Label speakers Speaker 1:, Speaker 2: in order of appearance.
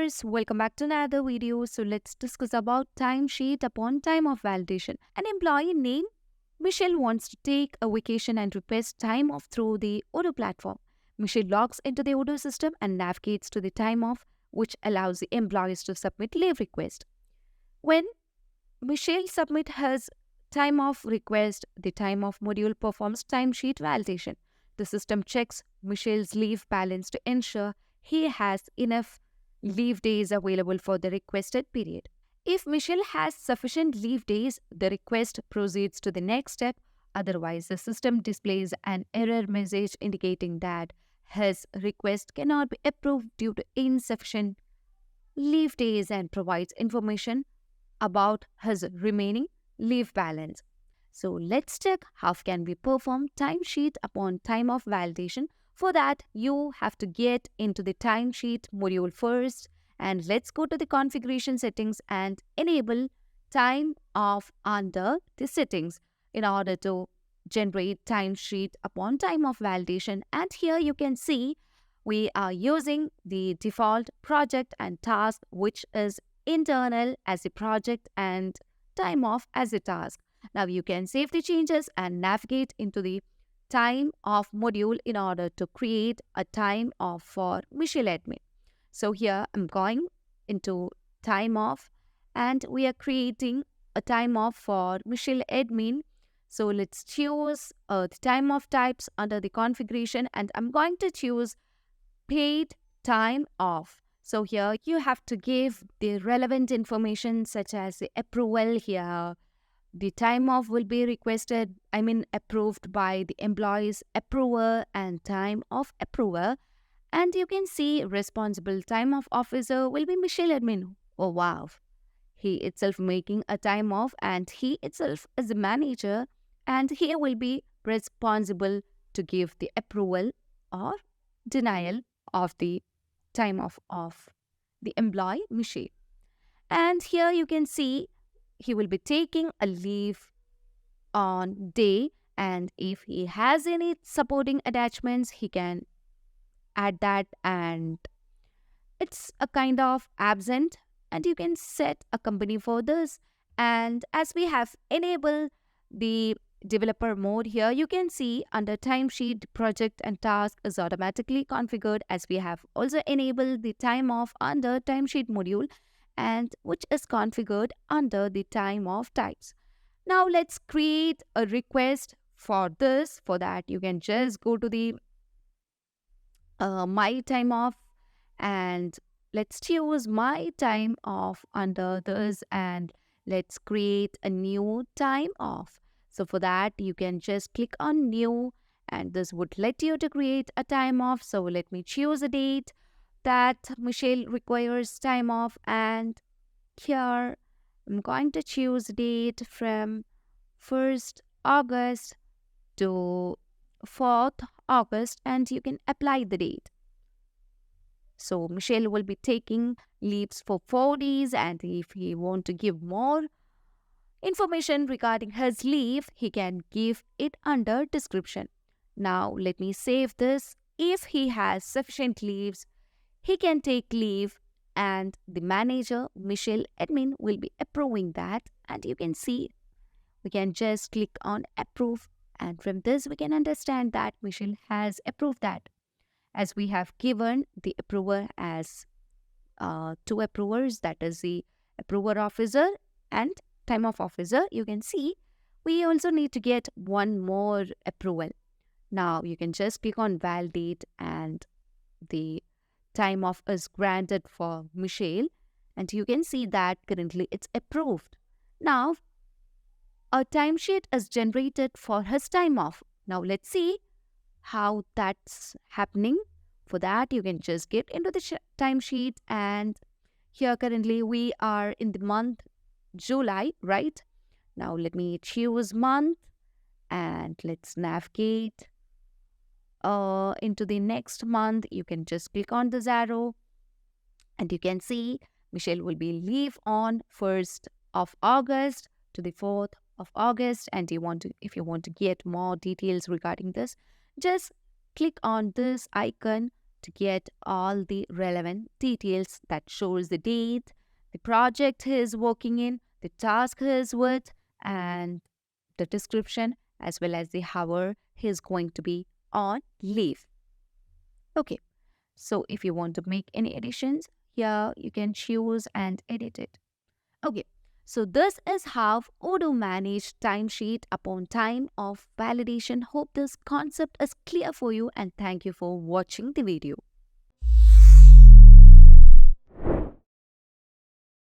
Speaker 1: viewers, welcome back to another video. So let's discuss about timesheet upon time of validation. An employee named Michelle wants to take a vacation and request time off through the Odoo platform. Michelle logs into the Odoo system and navigates to the time off, which allows the employees to submit leave request. When Michelle submits her time off request, the time off module performs timesheet validation. The system checks Michelle's leave balance to ensure he has enough leave days available for the requested period. If Michelle has sufficient leave days, the request proceeds to the next step. Otherwise, the system displays an error message indicating that his request cannot be approved due to insufficient leave days and provides information about his remaining leave balance. So let's check how can we perform timesheet upon time of validation. For that, you have to get into the timesheet module first, and let's go to the configuration settings and enable time off under the settings in order to generate timesheet upon time of validation. And here you can see we are using the default project and task, which is internal as a project and time off as a task. Now you can save the changes and navigate into the time off module in order to create a time off for Michelle admin. So here I'm going into time off and we are creating a time off for Michelle admin. So let's choose the time off types under the configuration, and I'm going to choose paid time off. So here you have to give the relevant information such as the approval here. The time off will be approved by the employee's approver and time off approver. And you can see responsible time off officer will be Michelle admin. Oh wow. He itself making a time off and he itself is a manager and he will be responsible to give the approval or denial of the time off of the employee Michelle. And here you can see he will be taking a leave on day, and if he has any supporting attachments he can add that, and it's a kind of absent, and you can set a company for this. And as we have enabled the developer mode here, you can see under timesheet project and task is automatically configured, as we have also enabled the time off under timesheet module, and which is configured under the time off types. Now let's create a request for this. For that you can just go to the my time off, and let's choose my time off under this, and let's create a new time off. So for that you can just click on new, and this would let you to create a time off. So let me choose a date that Michelle requires time off, and here I'm going to choose date from 1st August to 4th August, and you can apply the date. So Michelle will be taking leaves for 4 days, and if he want to give more information regarding his leave, he can give it under description. Now let me save this. If he has sufficient leaves, he can take leave, and the manager Michelle admin will be approving that, and you can see we can just click on approve, and from this we can understand that Michelle has approved that, as we have given the approver as 2 approvers, that is the approver officer and time off officer. You can see we also need to get one more approval. Now you can just click on validate, and the time off is granted for Michelle, and you can see that currently it's approved. Now a timesheet is generated for his time off. Now let's see how that's happening. For that you can just get into the timesheet, and here currently we are in the month July, right? Now let me choose month, and let's navigate into the next month. You can just click on this arrow, and you can see Michelle will be leave on 1st of August to the 4th of August. And if you want to get more details regarding this, just click on this icon to get all the relevant details that shows the date, the project he is working in, the task he is with, and the description as well as the hour he is going to be on leave. Okay, so if you want to make any additions, here you can choose and edit it. Okay, so this is how Odoo manage timesheet upon time of validation. Hope this concept is clear for you and thank you for watching the video.